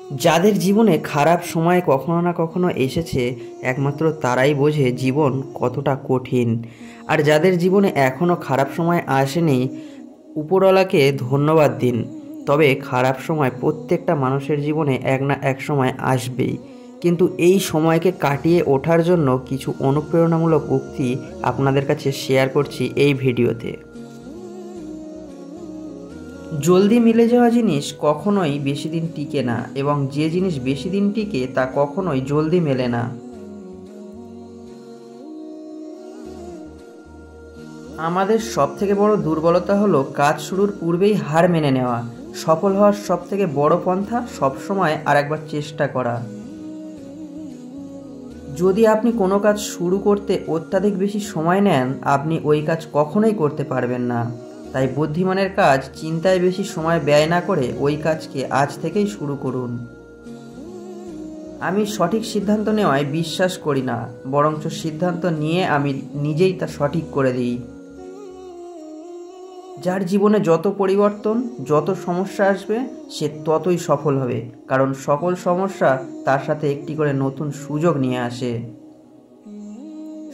যাদের জীবনে খারাপ সময় কখনো না কখনো এসেছে, একমাত্র তারাই বোঝে জীবন কতটা কঠিন। আর যাদের জীবনে এখনও খারাপ সময় আসেনি, উপরওয়ালাকে ধন্যবাদ দিন। তবে খারাপ সময় প্রত্যেকটা মানুষের জীবনে এক না এক সময় আসবেই, কিন্তু এই সময়কে কাটিয়ে ওঠার জন্য কিছু অনুপ্রেরণামূলক উক্তি আপনাদের কাছে শেয়ার করছি এই ভিডিওতে। জলদি মিলে যাওয়া জিনিস কখনোই বেশি দিন টিকে না, এবং যে জিনিস বেশি দিন টিকে তা কখনোই জলদি মেলে না। আমাদের সবথেকে বড় দুর্বলতা হলো কাজ শুরুর পূর্বেই হার মেনে নেওয়া। সফল হওয়ার সবথেকে বড় পন্থা সবসময় আরেকবার চেষ্টা করা। যদি আপনি কোনো কাজ শুরু করতে অত্যাধিক বেশি সময় নেন, আপনি ওই কাজ কখনোই করতে পারবেন না। তাই বুদ্ধিমানের কাজ চিন্তায় বেশি সময় ব্যয় না করে ওই কাজকে আজ থেকেই শুরু করুন। আমি সঠিক সিদ্ধান্ত নেওয়ায় বিশ্বাস করি না, বরঞ্চ সিদ্ধান্ত নিয়ে আমি নিজেই তা সঠিক করে দিই। যার জীবনে যত পরিবর্তন, যত সমস্যা আসবে, সে ততই সফল হবে, কারণ সকল সমস্যা তার সাথে একটি করে নতুন সুযোগ নিয়ে আসে।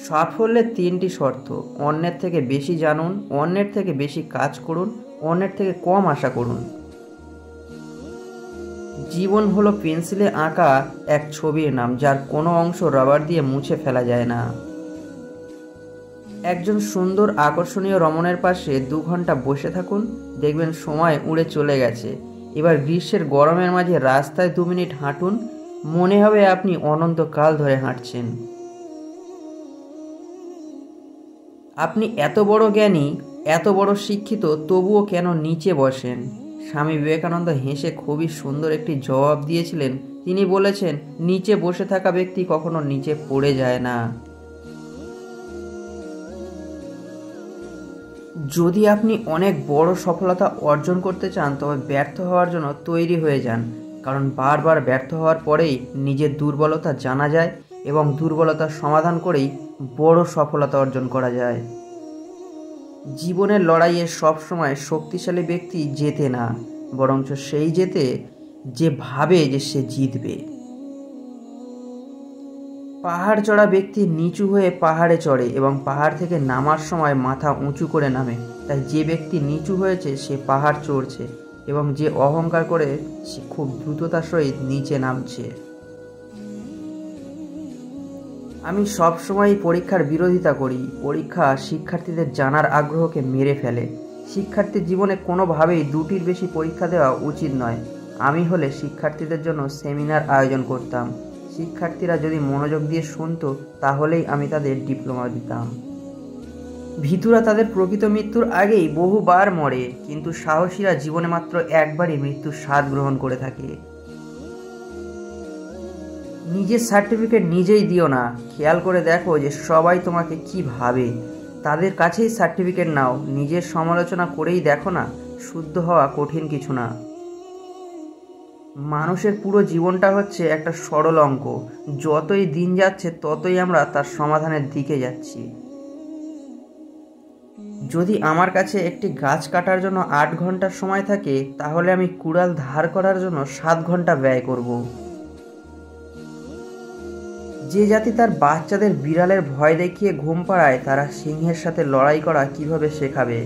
সাফল্যের তিনটি শর্ত: অন্যের থেকে বেশি জানুন, অন্যের থেকে বেশি কাজ করুন, অন্যের থেকে কম আশা করুন। জীবন হলো পেন্সিলে আঁকা এক ছবির নাম, যার কোনো অংশ রাবার দিয়ে মুছে ফেলা যায় না। একজন সুন্দর আকর্ষণীয় রমণের পাশে 2 ঘন্টা বসে থাকুন, দেখবেন সময় উড়ে চলে গেছে। এবার গ্রীষ্মের গরমের মাঝে রাস্তায় 2 মিনিট হাঁটুন, মনে হবে আপনি অনন্তকাল ধরে হাঁটছেন। আপনি এত বড় জ্ঞানী, এত বড় শিক্ষিত, তবুও কেন নিচে বসেন? স্বামী বিবেকানন্দ হেসে খুবই সুন্দর একটি জবাব দিয়েছিলেন। তিনি বলেছেন, নিচে বসে থাকা ব্যক্তি কখনো নিচে পড়ে যায় না। যদি আপনি অনেক বড় সফলতা অর্জন করতে চান, তবে ব্যর্থ হওয়ার জন্য তৈরি হয়ে যান, কারণ বারবার ব্যর্থ হওয়ার পরেই নিজের দুর্বলতা জানা যায়, এবং দুর্বলতার সমাধান করেই বড় সফলতা অর্জন করা যায়। জীবনের লড়াইয়ে সবসময় শক্তিশালী ব্যক্তি জেতে না, বরঞ্চ সেই জেতে যে ভাবে যে সে জিতবে। পাহাড় চড়া ব্যক্তি নিচু হয়ে পাহাড়ে চড়ে এবং পাহাড় থেকে নামার সময় মাথা উঁচু করে নামে। তাই যে ব্যক্তি নিচু হয়েছে সে পাহাড় চড়ছে, এবং যে অহংকার করে সে খুব দ্রুততার সহিত নিচে নামছে। আমি সবসময় পরীক্ষার বিরোধিতা করি। পরীক্ষা শিক্ষার্থীদের জানার আগ্রহকে মেরে ফেলে। শিক্ষার্থীর জীবনে কোনোভাবেই 2টির বেশি পরীক্ষা দেওয়া উচিত নয়। আমি হলে শিক্ষার্থীদের জন্য সেমিনার আয়োজন করতাম। শিক্ষার্থীরা যদি মনোযোগ দিয়ে শুনতো, তাহলেই আমি তাদের ডিপ্লোমা দিতাম। ভীতুরা তাদের প্রকৃত মৃত্যুর আগেই বহুবার মরে, কিন্তু সাহসীরা জীবনে মাত্র একবারই মৃত্যুর স্বাদ গ্রহণ করে থাকে। নিজের সার্টিফিকেট নিজেই দিও না। খেয়াল করে দেখো যে সবাই তোমাকে কি ভাবে, তাদের কাছেই সার্টিফিকেট নাও। নিজের সমালোচনা করেই দেখো না, শুদ্ধ হওয়া কঠিন কিছু না। মানুষের পুরো জীবনটা হচ্ছে একটা সরল অঙ্ক। যতই দিন যাচ্ছে ততই আমরা তার সমাধানের দিকে যাচ্ছি। যদি আমার কাছে একটি গাছ কাটার জন্য 8 ঘন্টার সময় থাকে, তাহলে আমি কুড়াল ধার করার জন্য 7 ঘন্টা ব্যয় করব। যে জাতি তার বাচ্চাদের বিড়ালের ভয় দেখিয়ে ঘুম পাড়ায়, তারা সিংহের সাথে লড়াই করা কিভাবে শেখাবে?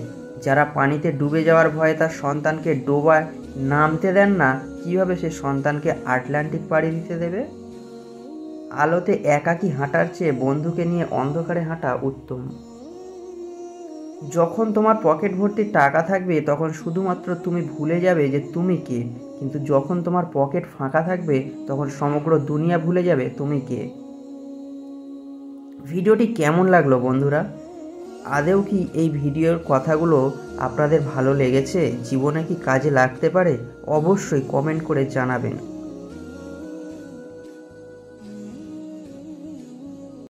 যারা পানিতে ডুবে যাওয়ার ভয়ে তার সন্তানকে ডোবায় নামতে দেন না, কিভাবে সে সন্তানকে আটলান্টিক পাড়ি দিতে দেবে? আলোতে একাকী হাঁটার চেয়ে বন্ধুকে নিয়ে অন্ধকারে হাঁটা উত্তম। যখন তোমার পকেট ভর্তি টাকা থাকবে, তখন শুধুমাত্র তুমি ভুলে যাবে যে তুমি কে। কিন্তু যখন তোমার পকেট ফাঁকা থাকবে, তখন সমগ্র দুনিয়া ভুলে যাবে তুমি কে। ভিডিওটি কেমন লাগলো বন্ধুরা? আদেও কি এই ভিডিওর কথাগুলো আপনাদের ভালো লেগেছে? জীবনে কি কাজে লাগতে পারে? অবশ্যই কমেন্ট করে জানাবেন।